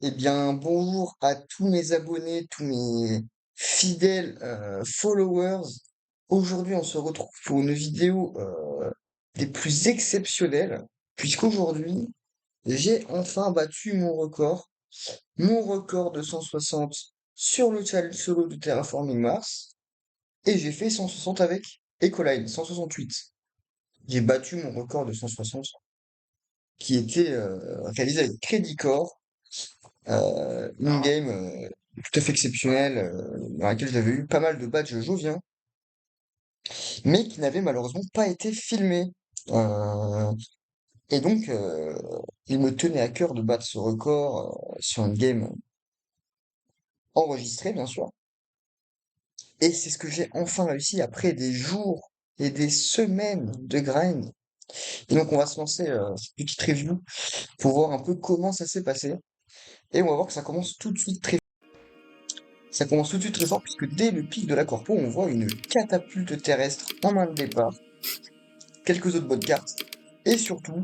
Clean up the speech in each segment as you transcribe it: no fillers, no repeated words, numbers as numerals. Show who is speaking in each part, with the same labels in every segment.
Speaker 1: Eh bien, bonjour à tous mes abonnés, tous mes fidèles followers. Aujourd'hui, on se retrouve pour une vidéo des plus exceptionnelles, puisqu'aujourd'hui, j'ai enfin battu mon record de 160 sur le challenge solo de Terraforming Mars, et j'ai fait 160 avec Ecoline, 168. J'ai battu mon record de 160, qui était réalisé avec Credit Core. Une game tout à fait exceptionnelle, dans laquelle j'avais eu pas mal de badges joviens, mais qui n'avait malheureusement pas été filmé. Euh, et donc, il me tenait à cœur de battre ce record sur une game enregistrée, bien sûr. Et c'est ce que j'ai enfin réussi après des jours et des semaines de grind. Et donc, on va se lancer cette petite review pour voir un peu comment ça s'est passé. Et on va voir que ça commence tout de suite très Ça commence tout de suite très fort puisque dès le pic de la corpo, on voit une catapulte terrestre en main de départ, quelques autres bonnes cartes, et surtout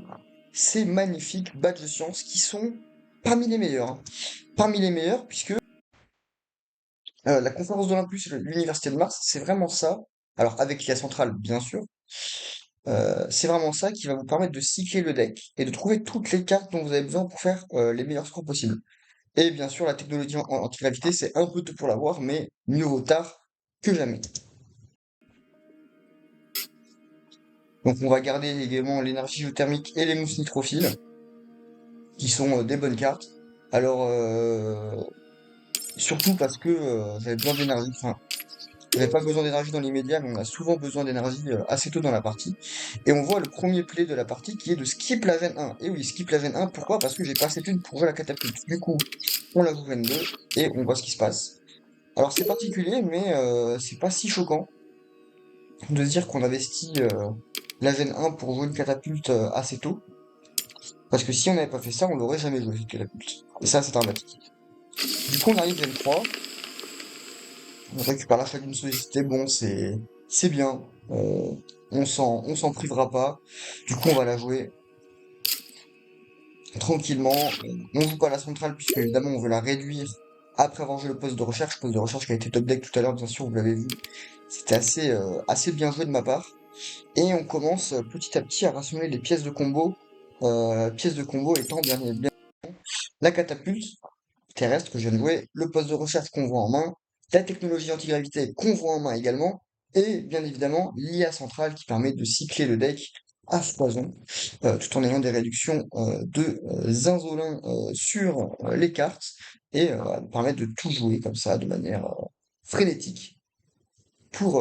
Speaker 1: ces magnifiques badges de science qui sont parmi les meilleurs, hein. Parmi les meilleurs puisque la conférence d'Olympus et l'université de Mars, c'est vraiment ça. Alors avec l'IA centrale, bien sûr, c'est vraiment ça qui va vous permettre de cycler le deck et de trouver toutes les cartes dont vous avez besoin pour faire les meilleurs scores possibles. Et bien sûr, la technologie anti-gravité, c'est un peu tôt pour l'avoir, mais mieux vaut tard que jamais. Donc on va garder également l'énergie géothermique et les mousses nitrophiles, qui sont des bonnes cartes. Alors, surtout parce que j'avais besoin d'énergie. Enfin, j'avais pas besoin d'énergie dans l'immédiat, mais on a souvent besoin d'énergie assez tôt dans la partie. Et on voit le premier play de la partie qui est de skip la veine 1. Et oui, skip la veine 1, pourquoi? Parce que j'ai pas assez de thunes pour jouer la catapulte. Du coup, on la joue veine 2 et on voit ce qui se passe. Alors c'est particulier, mais c'est pas si choquant de se dire qu'on investit la veine 1 pour jouer une catapulte assez tôt. Parce que si on n'avait pas fait ça, on l'aurait jamais joué, cette catapulte. Et ça, c'est dramatique. Du coup, on arrive Gen 3, on récupère l'achat d'une sollicité, bon, c'est bien. On s'en privera pas. Du coup, on va la jouer tranquillement. On joue pas la centrale, puisque évidemment, on veut la réduire après avoir joué le poste de recherche qui a été top deck tout à l'heure, bien sûr, vous l'avez vu. C'était assez bien joué de ma part. Et on commence petit à petit à rassembler les pièces de combo étant bien la catapulte terrestre que je viens de jouer, le poste de recherche qu'on voit en main, la technologie antigravité qu'on voit en main également, et bien évidemment l'IA centrale qui permet de cycler le deck à foison, tout en ayant des réductions de zinzolin sur les cartes, et permettre de tout jouer comme ça de manière frénétique pour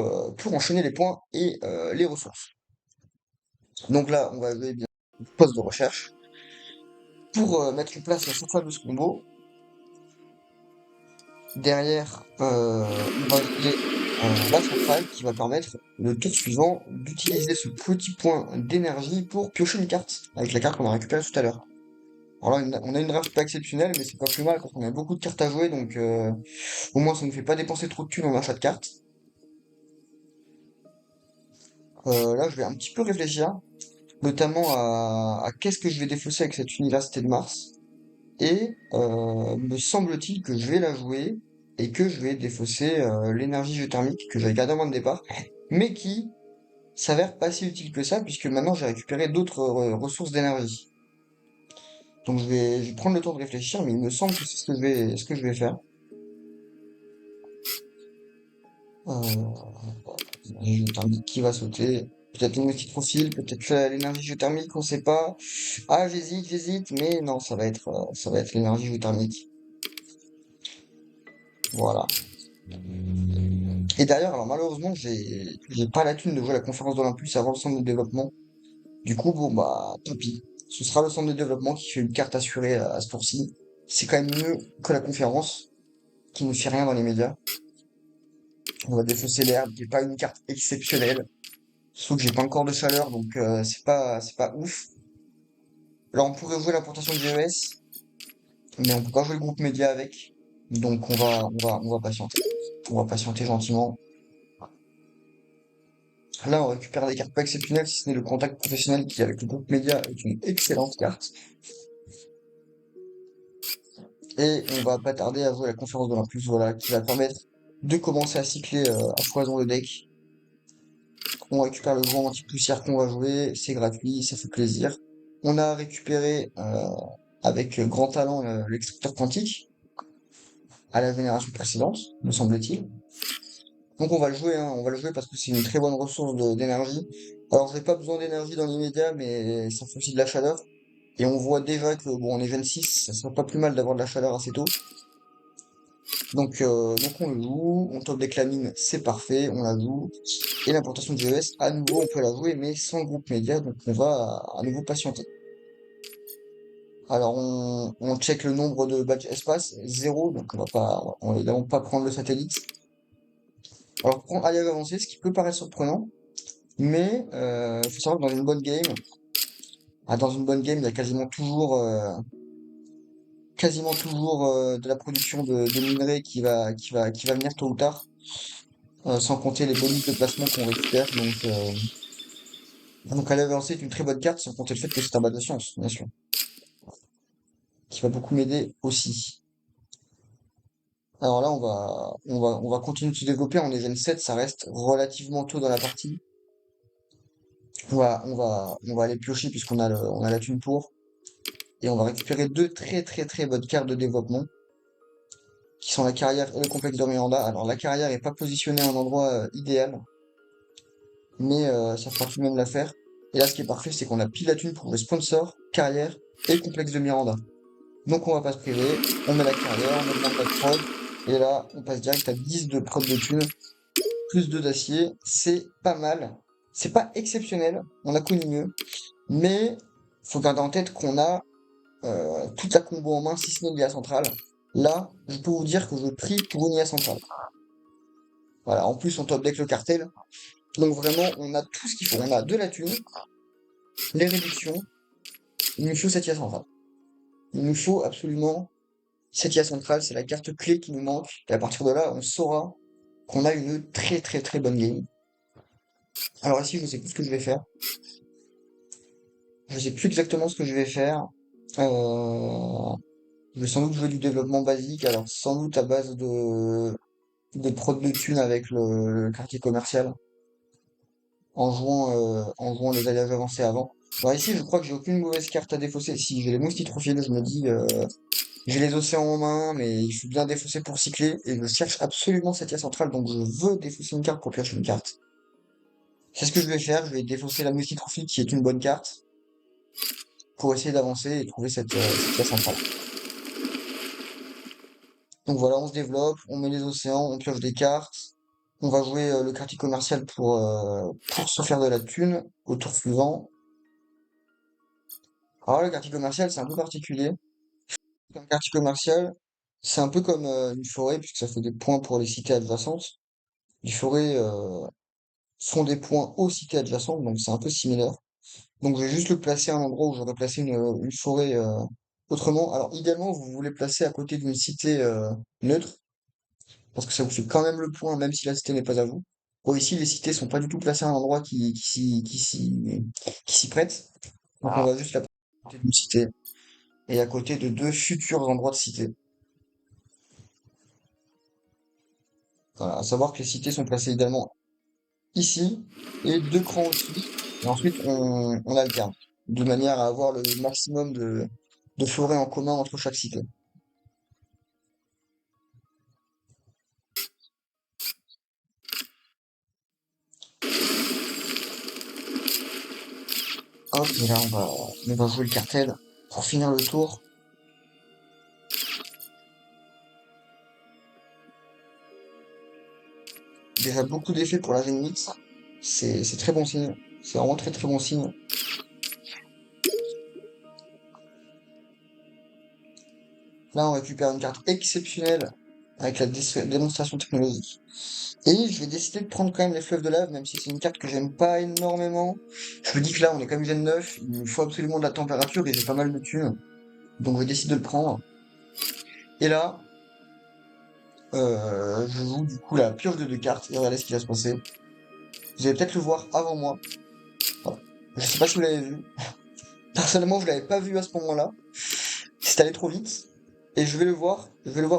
Speaker 1: enchaîner les points et les ressources. Donc là, on va jouer bien le poste de recherche pour mettre en place la centrale de ce combo. Derrière, on va jouer la centrale qui va permettre, le tour suivant, d'utiliser ce petit point d'énergie pour piocher une carte, avec la carte qu'on a récupérée tout à l'heure. Alors là, on a une draft pas exceptionnelle, mais c'est pas plus mal quand on a beaucoup de cartes à jouer, donc au moins ça ne fait pas dépenser trop de thunes en achat de cartes. Là, je vais un petit peu réfléchir, notamment à qu'est-ce que je vais défausser avec cette université de Mars. Et me semble-t-il que je vais la jouer et que je vais défausser l'énergie géothermique que j'avais gardée en main de départ, mais qui s'avère pas si utile que ça, puisque maintenant j'ai récupéré d'autres ressources d'énergie. Donc je vais prendre le temps de réfléchir, mais il me semble que c'est ce que je vais faire. L'énergie géothermique qui va sauter. Peut-être une petite profil, peut-être l'énergie géothermique, on sait pas. Ah, j'hésite, mais non, ça va être l'énergie géothermique. Voilà. Et d'ailleurs, alors malheureusement, j'ai pas la thune de jouer à la conférence d'Olympus avant le centre de développement. Du coup, bon bah tant pis. Ce sera le centre de développement qui fait une carte assurée à ce tour-ci. C'est quand même mieux que la conférence, qui ne fait rien dans les médias. On va défausser l'herbe, qui est pas une carte exceptionnelle. Sauf que j'ai pas encore de chaleur, donc c'est pas ouf. Là, on pourrait jouer l'importation de GES, mais on peut pas jouer le groupe média avec. Donc on va patienter. On va patienter gentiment. Là, on récupère des cartes pas exceptionnelles, si ce n'est le contact professionnel qui, avec le groupe média, est une excellente carte. Et on va pas tarder à jouer la conférence de l'Impulse, voilà, qui va permettre de commencer à cycler à foison le deck. On récupère le joueur anti-poussière qu'on va jouer, c'est gratuit, ça fait plaisir. On a récupéré avec grand talent l'extracteur quantique à la génération précédente, me semble-t-il. Donc on va le jouer, hein, on va le jouer parce que c'est une très bonne ressource d'énergie. Alors j'ai pas besoin d'énergie dans l'immédiat, mais ça fait aussi de la chaleur. Et on voit déjà que bon, on est 26, ça serait pas plus mal d'avoir de la chaleur assez tôt. Donc on le joue, on top des clamines, c'est parfait, on la joue. Et l'importation de GES, à nouveau on peut la jouer, mais sans groupe média, donc on va à nouveau patienter. Alors on check le nombre de badges espace, 0, donc on va évidemment pas prendre le satellite. Alors on prend alliage avancé, ce qui peut paraître surprenant, mais faut savoir que dans une bonne game, il y a quasiment toujours de la production de minerais qui va venir tôt ou tard, sans compter les bonus de placement qu'on récupère. Donc alliage avancé est une très bonne carte, sans compter le fait que c'est un bas de science, bien sûr, qui va beaucoup m'aider aussi. Alors là, on va continuer de se développer. On est Gen 7, ça reste relativement tôt dans la partie. On va aller piocher puisqu'on a la thune pour. Et on va récupérer deux très bonnes cartes de développement, qui sont la carrière et le complexe de Miranda. Alors la carrière est pas positionnée à un endroit idéal, mais ça fera tout de même l'affaire. Et là, ce qui est parfait, c'est qu'on a pile la thune pour le sponsor, carrière et complexe de Miranda. Donc on va pas se priver, on met la carrière, on augmente la prod, et là, on passe direct à 10 de prod de thune. Plus 2 d'acier, c'est pas mal. C'est pas exceptionnel, on a connu mieux, mais faut garder en tête qu'on a toute la combo en main, si ce n'est l'IA centrale. Là, je peux vous dire que je prie pour une IA centrale. Voilà, en plus on top deck le cartel, donc vraiment on a tout ce qu'il faut. On a de la thune, les réductions, il nous faut cette IA centrale. Il nous faut absolument cette IA centrale, c'est la carte clé qui nous manque, et à partir de là, on saura qu'on a une très bonne game. Alors ici, je sais plus ce que je vais faire. Je sais plus exactement ce que je vais faire. Euh, je vais sans doute jouer du développement basique, alors sans doute à base de prod de thunes avec le quartier commercial, en jouant les alliages avancés avant. Alors ici, je crois que j'ai aucune mauvaise carte à défausser. Si j'ai les moustitrophiles, je me dis, j'ai les océans en main, mais il faut bien défausser pour cycler, et je cherche absolument cette IA centrale, donc je veux défausser une carte pour piocher une carte. C'est ce que je vais faire, je vais défausser la moustitrophie qui est une bonne carte, pour essayer d'avancer et trouver cette IA centrale. Donc voilà, on se développe, on met les océans, on pioche des cartes. On va jouer le quartier commercial pour se faire de la thune au tour suivant. Alors le quartier commercial, c'est un peu particulier. Un quartier commercial, c'est un peu comme une forêt, puisque ça fait des points pour les cités adjacentes. Les forêts sont des points aux cités adjacentes, donc c'est un peu similaire. Donc je vais juste le placer à un endroit où j'aurais placé une forêt autrement. Alors idéalement, vous voulez placer à côté d'une cité neutre, parce que ça vous fait quand même le point, même si la cité n'est pas à vous. Bon, ici, les cités sont pas du tout placées à un endroit qui s'y prête. Donc on va juste la placer à côté d'une cité et à côté de deux futurs endroits de cité. Voilà, à savoir que les cités sont placées idéalement ici et deux crans au-dessus. Et ensuite, on alterne, de manière à avoir le maximum de forêts en commun entre chaque cité. Hop, et là, on va jouer le cartel pour finir le tour. Déjà beaucoup d'effets pour la Gen 8. C'est très bon signe. C'est vraiment très bon signe. Là, on récupère une carte exceptionnelle avec la démonstration technologique. Et je vais décider de prendre quand même les fleuves de lave, même si c'est une carte que j'aime pas énormément. Je me dis que là, on est quand même Gen 9, il me faut absolument de la température et j'ai pas mal de thunes. Donc je décide de le prendre. Et là, je joue du coup la pioche de deux cartes et regardez ce qui va se passer. Vous allez peut-être le voir avant moi. Voilà. Je sais pas si vous l'avez vu. Personnellement, je l'avais pas vu à ce moment-là. C'est allé trop vite. et je vais le voir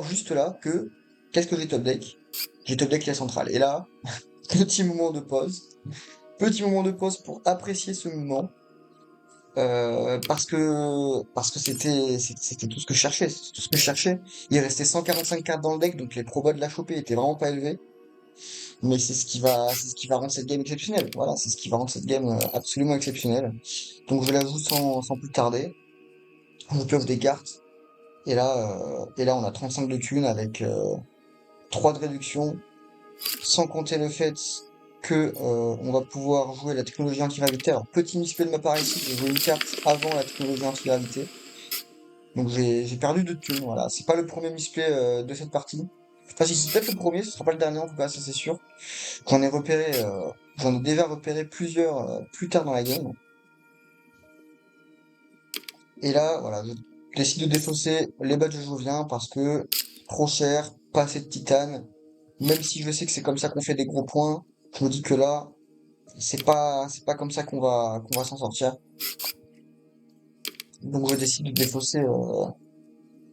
Speaker 1: juste là que, qu'est-ce que j'ai top deck? J'ai top deck la centrale. Et là, petit moment de pause. Petit moment de pause pour apprécier ce moment. Parce que c'était tout ce que je cherchais. C'était tout ce que je cherchais. Il restait 145 cartes dans le deck, donc les probas de la choper étaient vraiment pas élevés. Mais c'est ce qui va rendre cette game exceptionnelle. Voilà, c'est ce qui va rendre cette game absolument exceptionnelle. Donc je la joue sans plus tarder. Je pioche des cartes. Et là, on a 35 de thunes avec 3 de réduction, sans compter le fait que on va pouvoir jouer la technologie anti-gravité. Alors, petit misplay de ma part ici, j'ai joué une carte avant la technologie anti-gravité. Donc j'ai perdu 2 de thunes, voilà. C'est pas le premier misplay de cette partie. Enfin, si c'est peut-être le premier, ce sera pas le dernier en tout cas, ça c'est sûr. J'en ai repéré, j'en ai déjà repéré plusieurs plus tard dans la game. Et là, voilà, je décide de défausser les badges de Jovien parce que trop cher, pas assez de titane. Même si je sais que c'est comme ça qu'on fait des gros points, je me dis que là, c'est pas comme ça qu'on va s'en sortir. Donc je décide de défausser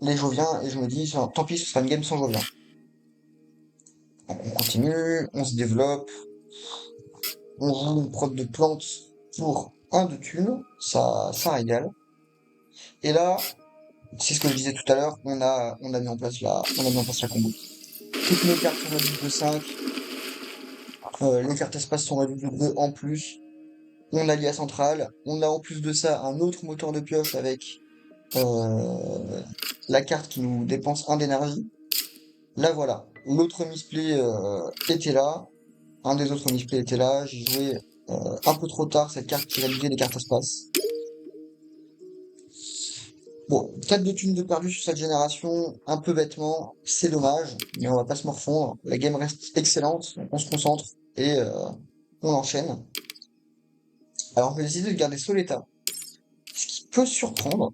Speaker 1: les Joviens et je me dis, tant pis, ce sera une game sans Jovien. Donc on continue, on se développe, on joue une prod de plantes pour un de thunes, ça régale. Et là, c'est ce que je disais tout à l'heure, on a mis en place on a mis en place la combo. Toutes nos cartes sont réduites de 5, les cartes espace sont réduites de 2 en plus. On a l'IA centrale, on a en plus de ça un autre moteur de pioche avec la carte qui nous dépense un d'énergie. Là voilà, l'autre misplay était là, un des autres misplays était là, j'ai joué un peu trop tard cette carte qui réduisait les cartes espace. Bon, 4 de thunes de perdu sur cette génération, un peu bêtement, c'est dommage, mais on va pas se morfondre. La game reste excellente, on se concentre et on enchaîne. Alors je vais décider de garder Soleta. Ce qui peut surprendre,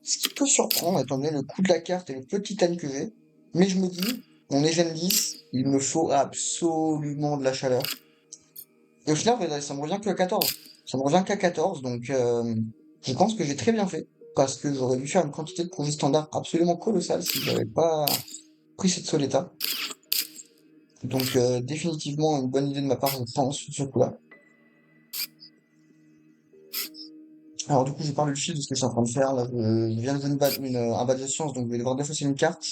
Speaker 1: ce qui peut surprendre étant donné le coût de la carte et le peu de titane que j'ai, mais je me dis, on est Gen 10, il me faut absolument de la chaleur. Et au final, ça me revient que à 14. Ça me revient qu'à 14, donc je pense que j'ai très bien fait. Parce que j'aurais dû faire une quantité de projets standards absolument colossale si j'avais pas pris cette Soleta. Donc définitivement une bonne idée de ma part, je pense, sur ce coup-là. Alors du coup, je parle du fil de ce que je suis en train de faire. Là, je viens de jouer un badge de science, donc je vais devoir défausser une carte.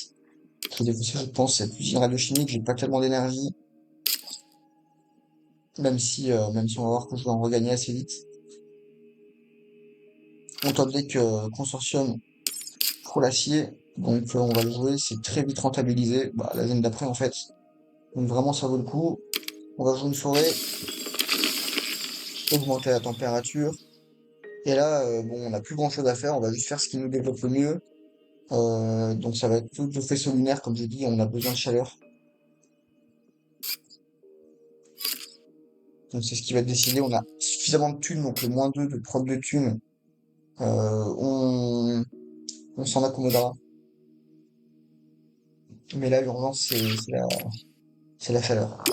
Speaker 1: Je vais défausser, je pense, cette usine radiochimique, j'ai pas tellement d'énergie. Même si on va voir que je vais en regagner assez vite. On top deck consortium pour l'acier. Donc on va le jouer, c'est très vite rentabilisé. Bah, la zone d'après en fait. Donc vraiment ça vaut le coup. On va jouer une forêt, augmenter la température. Et là, bon, on n'a plus grand chose à faire, on va juste faire ce qui nous développe le mieux. Donc ça va être tout le faisceau lunaire, comme j'ai dit, on a besoin de chaleur. Donc c'est ce qui va décider, on a suffisamment de thunes, donc le moins 2 de prod de thunes, on, on s'en accommodera. Mais là, l'urgence, c'est la chaleur.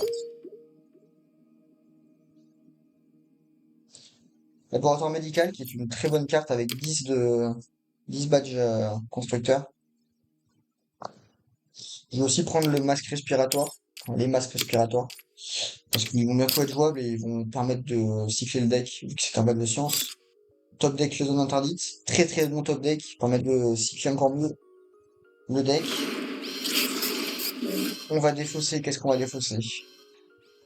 Speaker 1: Laboratoire médical, qui est une très bonne carte avec 10 badges constructeurs. Je vais aussi prendre le masque respiratoire, enfin, les masques respiratoires, parce qu'ils vont bientôt être jouables et ils vont permettre de cycler le deck, vu que c'est un badge de science. Top deck, les zones interdites, très très bon top deck, qui permet de cycler encore mieux le deck. On va défausser, qu'est-ce qu'on va défausser?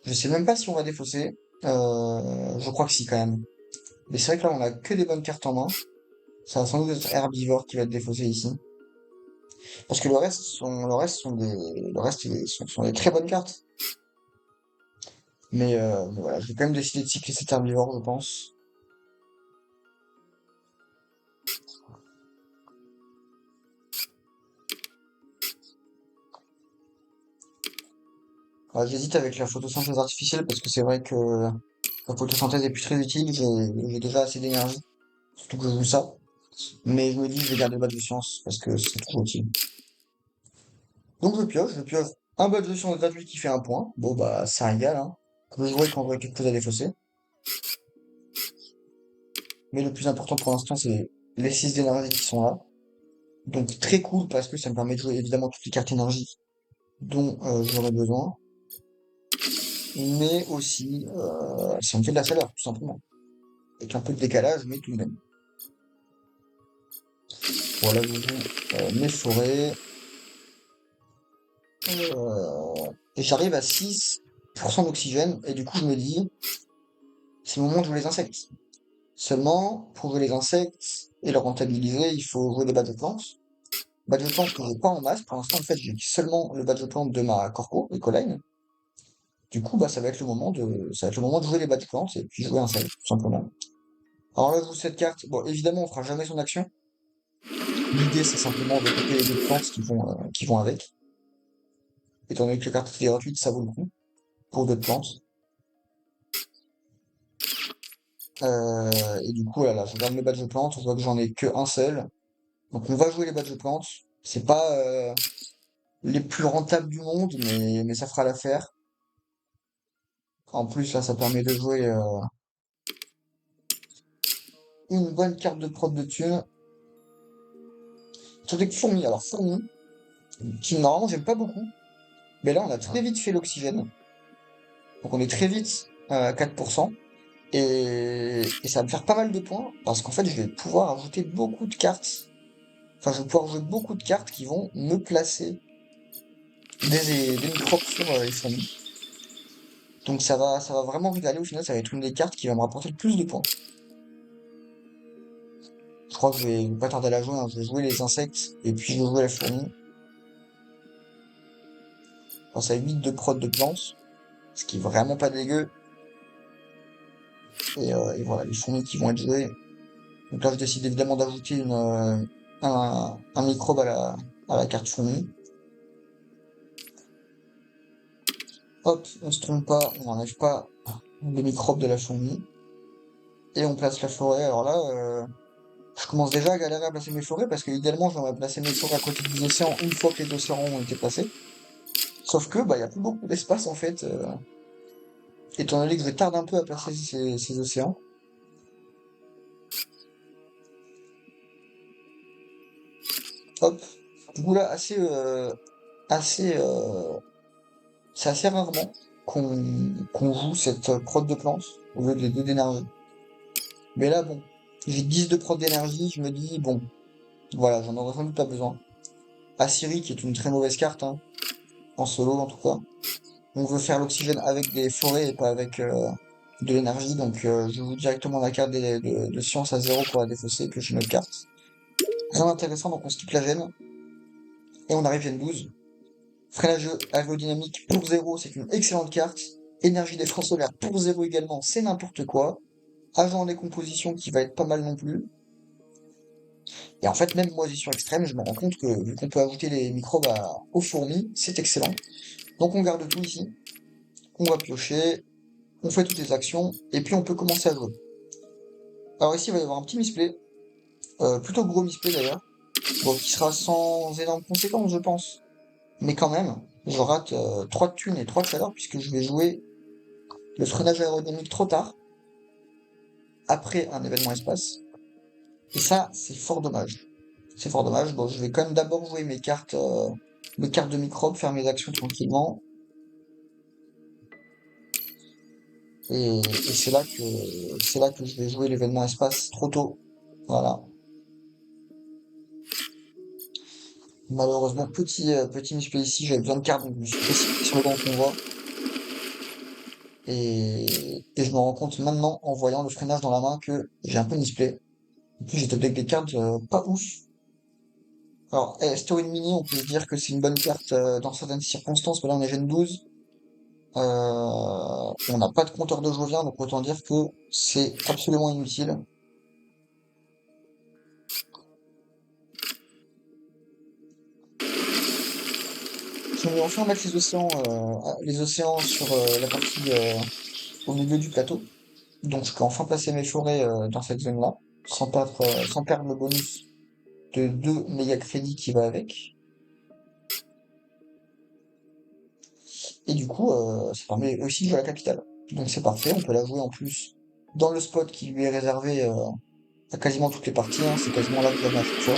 Speaker 1: Je sais même pas si on va défausser, je crois que si quand même. Mais c'est vrai que là, on a que des bonnes cartes en main. Ça va sans doute être Herbivore qui va être défaussé ici. Parce que le reste sont sont des très bonnes cartes. Mais voilà, je vais quand même décider de cycler cet herbivore, je pense. J'hésite avec la photosynthèse artificielle parce que c'est vrai que la photosynthèse est plus très utile. J'ai déjà assez d'énergie, surtout que je joue ça. Mais je me dis, je vais garder le badge de science parce que c'est toujours utile. Donc je pioche un badge de science gratuit qui fait un point. Bon bah, c'est un égal, hein. Je jouerai quand j'aurai quelque chose à défausser. Mais le plus important pour l'instant, c'est les 6 d'énergie qui sont là. Donc très cool parce que ça me permet de jouer évidemment toutes les cartes énergie dont j'aurais besoin, mais aussi ça me fait de la chaleur, tout simplement. Avec un peu de décalage, mais tout de même. Voilà, je joue mes forêts. Et j'arrive à 6% d'oxygène, et du coup je me dis, c'est le moment de jouer les insectes. Seulement, pour jouer les insectes et le rentabiliser, il faut jouer des badges de plantes. Badge de plantes que j'ai pas en masse, pour l'instant en fait j'ai seulement le badge de plante de ma Corpo, Ecoline. Du coup, bah, ça va être le moment de jouer les badges de plantes et puis jouer insectes, tout simplement. Alors là, je joue cette carte. Bon, évidemment, on fera jamais son action. L'idée, c'est simplement de taper les deux plantes qui vont avec. Étant donné que la carte est gratuite, ça vaut le coup pour d'autres plantes. Et du coup, là, je regarde mes badges de plantes, on voit que j'en ai que un seul. Donc on va jouer les badges de plantes. C'est pas les plus rentables du monde, mais ça fera l'affaire. En plus, là, ça permet de jouer une bonne carte de prod de thunes. Surtout que fourmi. Alors fourmi, qui normalement j'aime pas beaucoup, mais là on a très vite fait l'oxygène. Donc on est très vite à 4%. Et ça va me faire pas mal de points, parce qu'en fait je vais pouvoir ajouter beaucoup de cartes. Enfin, je vais pouvoir jouer beaucoup de cartes qui vont me placer des microbes sur les fourmis. Donc ça va vraiment régaler. Au final, ça va être une des cartes qui va me rapporter le plus de points. Je crois que je vais pas tarder à la jouer, hein. Je vais jouer les insectes et puis je vais jouer la fourmi. Enfin, ça a 8 de prod de plantes, ce qui est vraiment pas dégueu. Et voilà, les fourmis qui vont être jouées. Donc là, je décide évidemment d'ajouter un microbe à la carte fourmi. Hop, on se trompe pas, on n'enlève pas les microbes de la fourmi. Et on place la forêt. Alors là, je commence déjà à galérer à placer mes forêts parce que idéalement, j'aimerais placer mes forêts à côté des océans une fois que les océans ont été placés. Sauf que, bah, il y a plus beaucoup d'espace en fait, étant donné que je tarde un peu à placer ces océans. Hop. Du coup là, assez, c'est assez rarement qu'on joue cette prod de plantes au lieu des deux d'énergie. Mais là, bon, j'ai 10 de prod d'énergie, je me dis, bon, voilà, j'en aurais sans doute pas besoin. Assyrie, qui est une très mauvaise carte, hein, en solo en tout cas. On veut faire l'oxygène avec des forêts et pas avec de l'énergie, donc je joue directement la carte de science à 0 pour la défausser, piocher notre carte. Rien d'intéressant, donc on skip la gêne, et on arrive Gen 12. Freinage aérodynamique pour 0, c'est une excellente carte. Énergie défense solaire pour 0 également, c'est n'importe quoi. Agent en décomposition qui va être pas mal non plus. Et en fait, même moisissure extrême, je me rends compte que vu qu'on peut ajouter les microbes aux fourmis, c'est excellent. Donc on garde tout ici, on va piocher, on fait toutes les actions, et puis on peut commencer à jouer. Alors ici, il va y avoir un petit misplay, plutôt gros misplay d'ailleurs, bon, qui sera sans énormes conséquences, je pense. Mais quand même, je rate 3 de thunes et 3 de chaleur, puisque je vais jouer le freinage aérodynamique trop tard, après un événement espace. Et ça, c'est fort dommage. C'est fort dommage. Bon, je vais quand même d'abord jouer mes cartes de microbes, faire mes actions tranquillement. Et c'est là que je vais jouer l'événement espace trop tôt. Voilà. Malheureusement, petit misplay ici, j'avais besoin de cartes, donc je me suis précipité sur le grand convoi. Et je me rends compte maintenant, en voyant le freinage dans la main, que j'ai un peu misplay. En plus, j'étais avec des cartes pas ouf. Alors, Story Mini, on peut se dire que c'est une bonne carte dans certaines circonstances, mais là on est Gen 12. On n'a pas de compteur de Jovien, donc autant dire que c'est absolument inutile. Je vais enfin mettre les océans sur la partie au milieu du plateau. Donc je peux enfin placer mes forêts dans cette zone-là, sans perdre le bonus de 2 méga crédits qui va avec. Et du coup, ça permet aussi de jouer la capitale. Donc c'est parfait, on peut la jouer en plus dans le spot qui lui est réservé à quasiment toutes les parties, hein. C'est quasiment là que je la mets à chaque fois.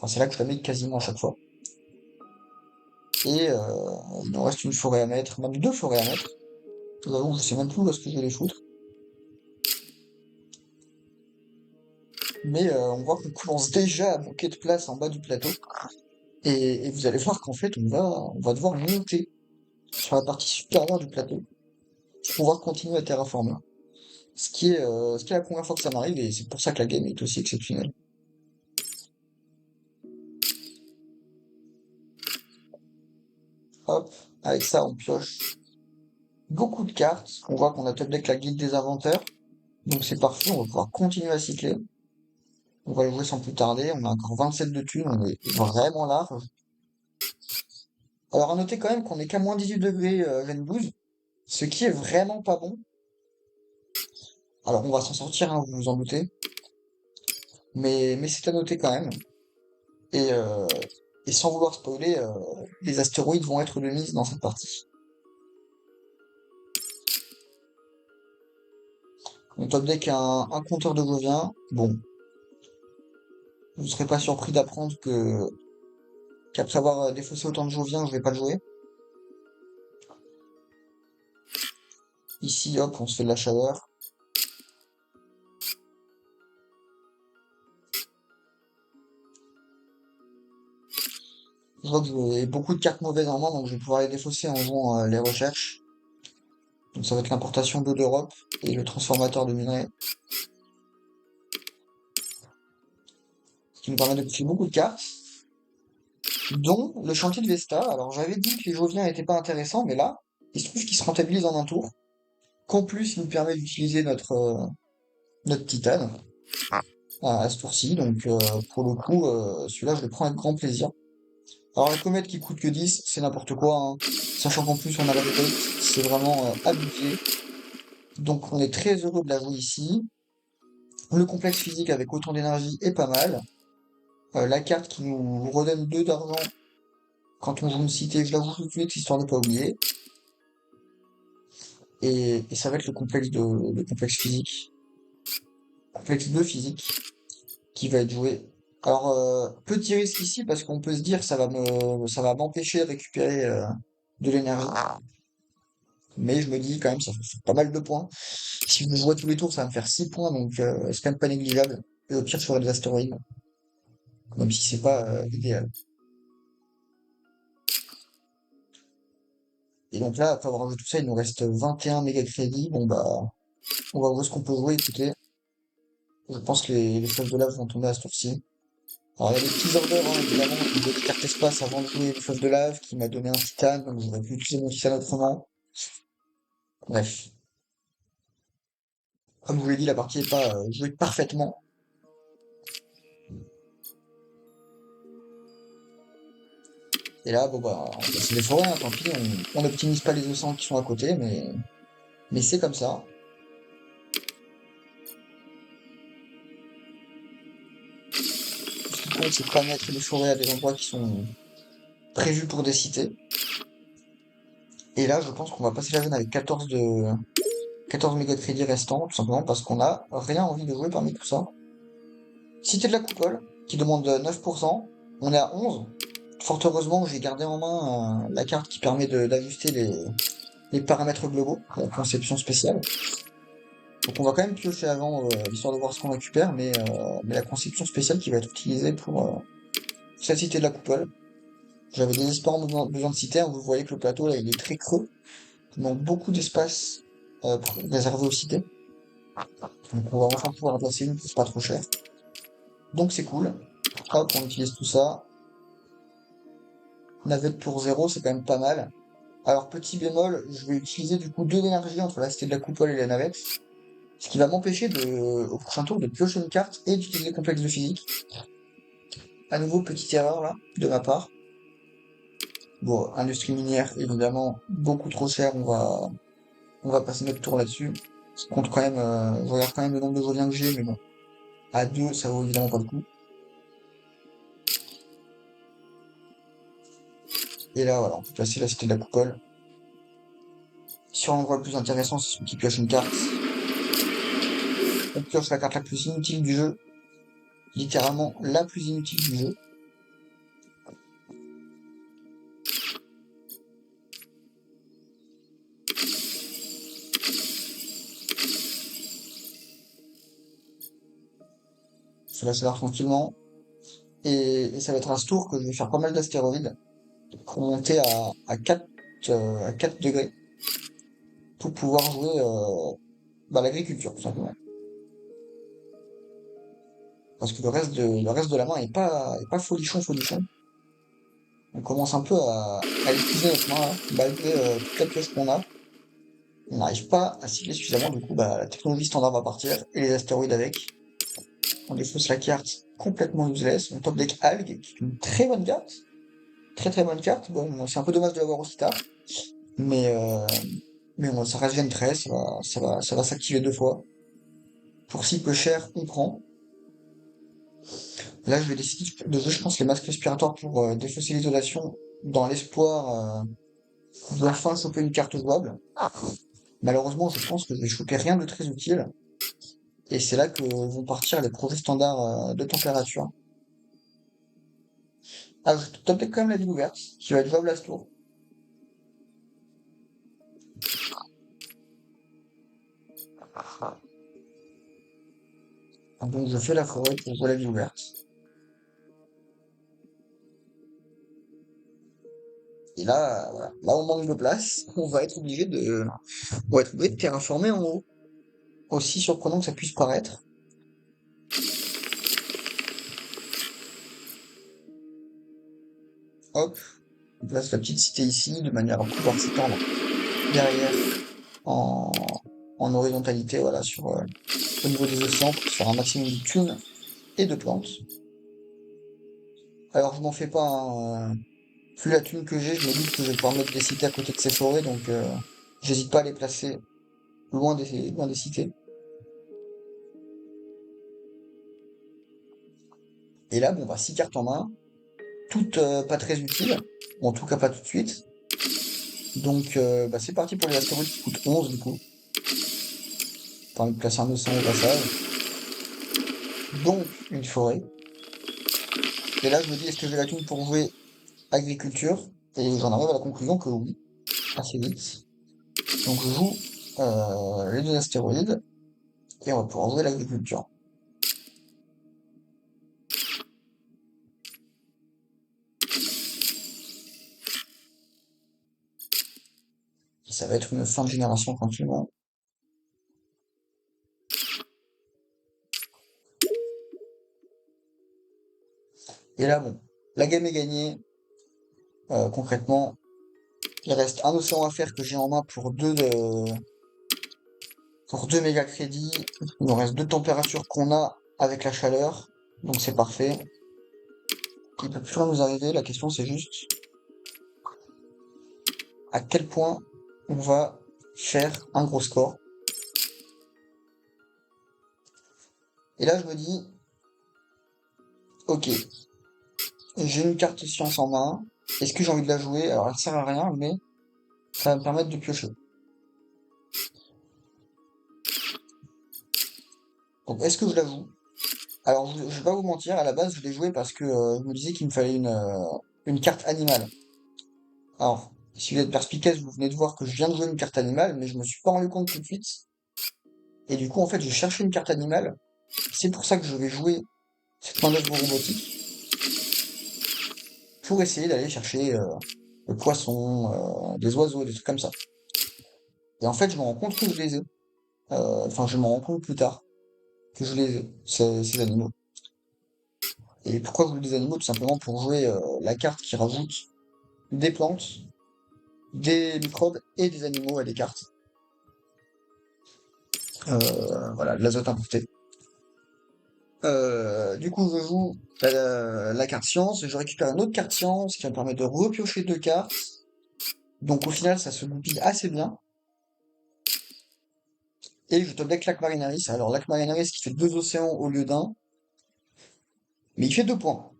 Speaker 1: Enfin, c'est là que je la mets quasiment à chaque fois. Et il nous reste une forêt à mettre, même deux forêts à mettre. J'avoue, je sais même plus où est-ce que je vais les foutre. Mais on voit qu'on commence déjà à manquer de place en bas du plateau. Et vous allez voir qu'en fait, on va devoir monter sur la partie supérieure du plateau pour pouvoir continuer à terraformer. Ce qui est la première fois que ça m'arrive et c'est pour ça que la game est aussi exceptionnelle. Hop, avec ça, on pioche beaucoup de cartes. On voit qu'on a top deck la guilde des inventeurs. Donc c'est parfait, on va pouvoir continuer à cycler. On va le jouer sans plus tarder. On a encore 27 de thunes, on est vraiment large. Alors à noter quand même qu'on est qu'à moins 18 degrés Gen 12, ce qui est vraiment pas bon. Alors on va s'en sortir, hein, vous vous en doutez. Mais c'est à noter quand même. Et, euh, et sans vouloir spoiler, les astéroïdes vont être de mise dans cette partie. On top deck un compteur de Govien. Bon, vous ne serez pas surpris d'apprendre qu'après avoir défaussé autant de Joviens, je vais pas le jouer. Ici, hop, on se fait de la chaleur. Je vois que j'ai beaucoup de cartes mauvaises en main, donc je vais pouvoir les défausser en jouant les recherches. Donc ça va être l'importation d'eau d'Europe et le transformateur de minerais. Ce qui nous permet de piocher beaucoup de cartes, dont le chantier de Vesta. Alors j'avais dit que les Joviens n'étaient pas intéressants, mais là, il se trouve qu'ils se rentabilisent en un tour. Qu'en plus, il nous permet d'utiliser notre titane à ce tour-ci. Donc pour le coup, celui-là, je le prends avec grand plaisir. Alors la comète qui coûte que 10, c'est n'importe quoi, hein. Sachant qu'en plus on a la rebate, c'est vraiment abusé. Donc on est très heureux de la jouer ici. Le complexe physique avec autant d'énergie est pas mal. La carte qui nous redonne 2 d'argent quand on joue une cité, je l'avoue tout de suite, histoire de pas oublier. Et ça va être le complexe physique. Complexe 2 physique qui va être joué. Alors petit risque ici parce qu'on peut se dire ça va m'empêcher de récupérer de l'énergie. Mais je me dis quand même ça fait pas mal de points. Si je me jouais tous les tours, ça va me faire 6 points, donc c'est quand même pas négligeable. Et au pire, je ferai des astéroïdes, même si c'est pas idéal. Et donc là, après avoir rajouté tout ça, il nous reste 21 méga crédits. Bon bah, on va voir ce qu'on peut jouer, écoutez. Je pense que les fleuves de lave vont tomber à ce tour-ci. Alors il y a des petits orders, hein, évidemment, qui me donne une carte espace avant de jouer les fleuves de lave, qui m'a donné un titane, donc j'aurais pu utiliser mon titane autrement. Bref. Comme je vous l'ai dit, la partie est pas jouée parfaitement. Et là, bon bah, c'est des forêts, hein, tant pis, on n'optimise pas les océans qui sont à côté, mais c'est comme ça. Ce qui compte, c'est de pas mettre les forêts à des endroits qui sont prévus pour des cités. Et là, je pense qu'on va passer la zone avec 14 méga de crédit restants, tout simplement parce qu'on a rien envie de jouer parmi tout ça. Cité de la coupole, qui demande 9%, on est à 11. Fort heureusement, j'ai gardé en main la carte qui permet d'ajuster les paramètres globaux, la conception spéciale. Donc on va quand même piocher avant, histoire de voir ce qu'on récupère, mais la conception spéciale qui va être utilisée pour cette cité de la coupole. J'avais désespérément besoin de citer, hein. Vous voyez que le plateau là il est très creux, il manque beaucoup d'espace réservé aux cités. Donc on va enfin pouvoir en placer une, c'est pas trop cher. Donc c'est cool. Hop, on utilise tout ça. Navette pour 0, c'est quand même pas mal. Alors petit bémol, je vais utiliser du coup 2 d'énergie entre la cité de la coupole et la navette. Ce qui va m'empêcher au prochain tour de piocher une carte et d'utiliser le complexe de physique. À nouveau, petite erreur là, de ma part. Bon, industrie minière, évidemment, beaucoup trop cher, on va passer notre tour là-dessus. Je compte quand même, je regarde quand même le nombre de revient que j'ai, mais bon. À 2, ça vaut évidemment pas le coup. Et là, voilà, on peut placer la cité de la coupole. Sur l'endroit le plus intéressant, c'est celui qui pioche une carte. On pioche la carte la plus inutile du jeu. Littéralement la plus inutile du jeu. Ça va se faire tranquillement. Et ça va être un ce tour que je vais faire pas mal d'astéroïdes pour monter à 4 degrés pour pouvoir jouer bah, l'agriculture, tout simplement. Parce que le reste de la main est pas folichon, folichon. On commence un peu à épuiser notre main, là, malgré toutes les pièces qu'on a. On n'arrive pas à cibler suffisamment, du coup, bah, la technologie standard va partir, et les astéroïdes avec. On défausse la carte complètement useless. On top deck Alg, qui est une très bonne carte. Très très bonne carte. Bon, c'est un peu dommage de l'avoir aussi tard. Mais, euh, mais bon, ça reste Gen 13, ça va s'activer 2 fois. Pour si peu cher, on prend. Là, je vais décider de jouer, je pense, les masques respiratoires pour défausser l'isolation, dans l'espoir d'enfin choper une carte jouable. Malheureusement, je pense que je vais choper rien de très utile. Et c'est là que vont partir les projets standards de température. Ah, je top deck quand même la ville ouverte, qui va être jouable à ce tour. Donc je fais la forêt pour jouer la ville ouverte. Et là, voilà. Là, on manque de place. On va être obligé de terraformer en haut. Aussi surprenant que ça puisse paraître. Hop, on place la petite cité ici, de manière à pouvoir s'étendre derrière en, en horizontalité, voilà, au niveau des océans, pour se faire un maximum de thunes et de plantes. Alors, je m'en fais pas, hein, vu la thune que j'ai, je me doute que je vais pouvoir mettre des cités à côté de ces forêts, donc j'hésite pas à les placer loin des cités. Et là, bon, bah, 6 cartes en main, toutes pas très utiles, ou en tout cas pas tout de suite. Donc, bah, c'est parti pour les astéroïdes qui coûtent 11 du coup. Enfin, de placer un océan au passage. Donc, une forêt. Et là, je me dis, est-ce que j'ai la thune pour jouer agriculture? Et j'en arrive à la conclusion que oui, assez vite. Donc, je joue les 2 astéroïdes, et on va pouvoir jouer l'agriculture. Ça va être une fin de génération tranquillement. Et là, bon, la game est gagnée. Concrètement, il reste un océan à faire que j'ai en main pour deux méga crédits. Il nous reste 2 températures qu'on a avec la chaleur. Donc c'est parfait. Il peut plus rien nous arriver. La question c'est juste à quel point on va faire un gros score. Et là je me dis, ok, j'ai une carte science en main. Est-ce que j'ai envie de la jouer? Alors elle sert à rien, mais ça va me permettre de piocher. Donc est-ce que je la joue? Alors je vais pas vous mentir, à la base je l'ai joué parce que je me disais qu'il me fallait une carte animale. Alors, si vous êtes perspicace, vous venez de voir que je viens de jouer une carte animale, mais je me suis pas rendu compte tout de suite. Et du coup, en fait, je cherchais une carte animale. C'est pour ça que je vais jouer cette manœuvre robotique pour essayer d'aller chercher le poisson, des oiseaux, des trucs comme ça. Et en fait, je me rends compte que je les ai. Enfin, je me rends compte plus tard que je les ai, ces animaux. Et pourquoi je joue des animaux? Tout simplement pour jouer la carte qui rajoute des plantes, des microbes et des animaux à des cartes. Voilà, de l'azote importé. Du coup, je joue la carte science, je récupère une autre carte science qui va me permettre de repiocher 2 cartes. Donc au final, ça se goupille assez bien. Et je top deck Lac Marinaris. Alors Lac Marinaris qui fait 2 océans au lieu d'un, mais il fait 2 points.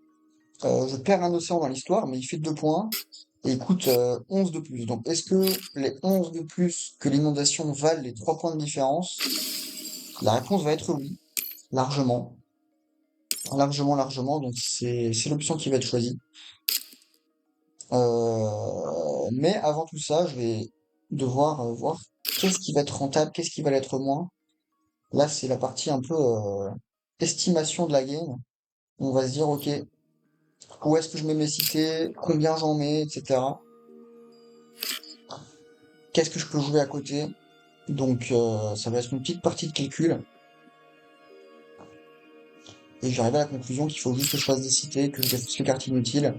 Speaker 1: Je perds un océan dans l'histoire, mais il fait 2 points. Et il coûte 11 de plus. Donc est-ce que les 11 de plus que l'inondation valent les 3 points de différence? La réponse va être oui, largement. Largement, largement. Donc c'est l'option qui va être choisie. Mais avant tout ça, je vais devoir voir qu'est-ce qui va être rentable, qu'est-ce qui va l'être moins. Là, c'est la partie un peu estimation de la game. On va se dire, ok, où est-ce que je mets mes cités, combien j'en mets, etc. Qu'est-ce que je peux jouer à côté? Donc ça va être une petite partie de calcul. Et j'arrive à la conclusion qu'il faut juste que je fasse des cités, que je défausse les cartes inutiles,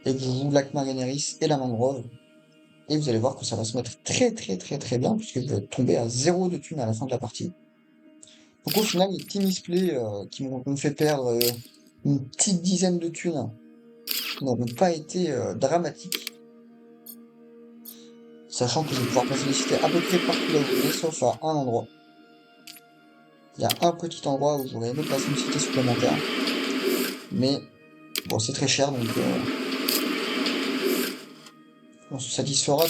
Speaker 1: et que je joue Lac Marineris et la mangrove. Et vous allez voir que ça va se mettre très très très très bien, puisque je vais tomber à zéro de thunes à la fin de la partie. Donc au final, les petits misplays qui m'ont fait perdre une petite dizaine de thunes n'auront pas été dramatiques, sachant que je vais pouvoir placer les cités à peu près partout là où je vais, sauf à un endroit. Il y a un petit endroit où j'aurais aimé placer une cité supplémentaire, mais bon, c'est très cher, donc on se satisfera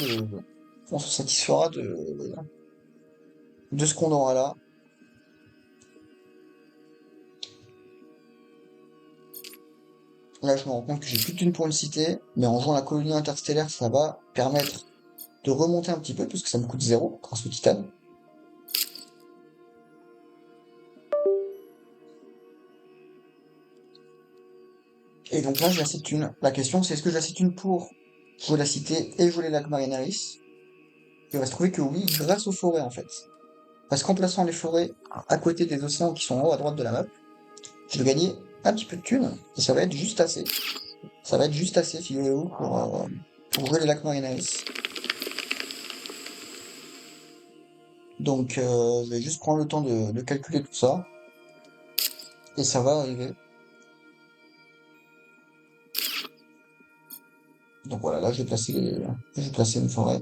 Speaker 1: on se satisfera de ce qu'on aura là. Là, je me rends compte que j'ai plus de thunes pour une cité, mais en jouant la colonie interstellaire, ça va permettre de remonter un petit peu, puisque ça me coûte zéro grâce au titane. Et donc là, j'ai assez de thunes. La question, c'est est-ce que j'ai assez de thunes pour jouer la cité et jouer les lacs Marineris? Il va se trouver que oui, grâce aux forêts en fait. Parce qu'en plaçant les forêts à côté des océans qui sont en haut à droite de la map, je vais gagner un petit peu de thunes, et ça va être juste assez. Ça va être juste assez, figurez-vous, pour jouer les lacs Marineris. Donc, je vais juste prendre le temps de calculer tout ça, et ça va arriver. Donc voilà, là, je vais placer une forêt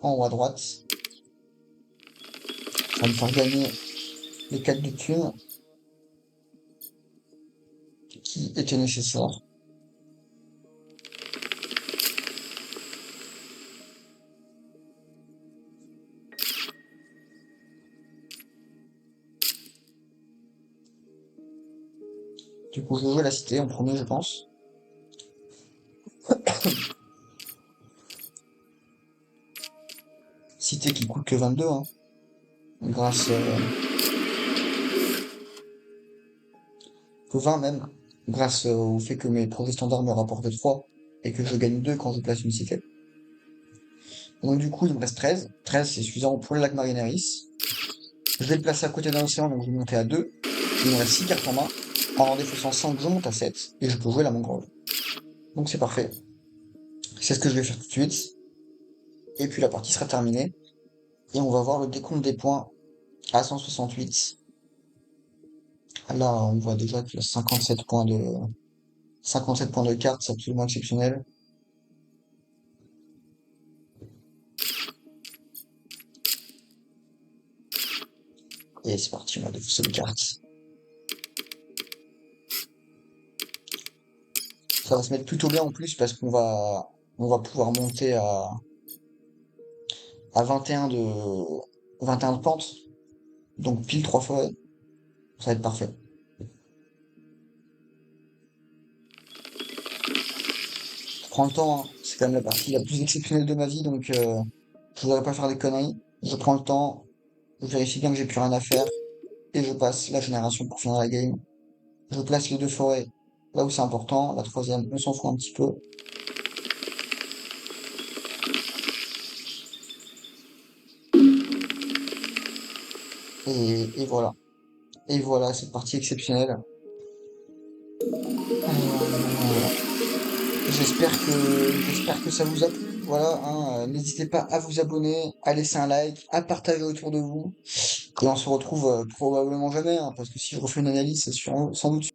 Speaker 1: en haut à droite. Ça va me faire gagner les 4 de thunes qui étaient nécessaires. Du coup, je vais jouer la cité en premier, je pense. Cité qui coûte que 22, hein, grâce, que 20 même, grâce au fait que mes projets standards me rapportent 3 et que je gagne 2 quand je place une cité. Donc du coup, il me reste 13. 13, c'est suffisant pour le lac Marineris. Je vais le placer à côté d'un océan, donc je vais monter à 2. Il me reste 6 cartes en main. En défaussant 5, je monte à 7. Et je peux jouer la mangrove. Donc c'est parfait. C'est ce que je vais faire tout de suite. Et puis la partie sera terminée. Et on va voir le décompte des points à 168. Là, on voit déjà qu'il y a 57 points de cartes, c'est absolument exceptionnel. Et c'est parti, on va défausser les cartes. Ça va se mettre plutôt bien en plus parce on va pouvoir monter à 21 de pente. Donc pile 3 fois, ça va être parfait. Je prends le temps, hein. C'est quand même la partie la plus exceptionnelle de ma vie, donc je voudrais pas faire des conneries. Je prends le temps, je vérifie bien que j'ai plus rien à faire, et je passe la génération pour finir la game. Je place les deux forêts là où c'est important, la troisième, on s'en fout un petit peu. Et voilà. Et voilà, cette partie exceptionnelle. Voilà. J'espère que ça vous a plu. Voilà, hein, n'hésitez pas à vous abonner, à laisser un like, à partager autour de vous. Et on se retrouve probablement jamais, hein, parce que si je refais une analyse, c'est sans doute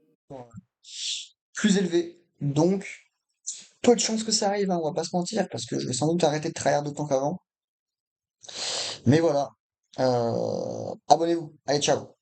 Speaker 1: plus élevé. Donc, peu de chances que ça arrive, hein, on va pas se mentir, parce que je vais sans doute arrêter de tryhard autant qu'avant. Mais voilà. Abonnez-vous. Allez, ciao.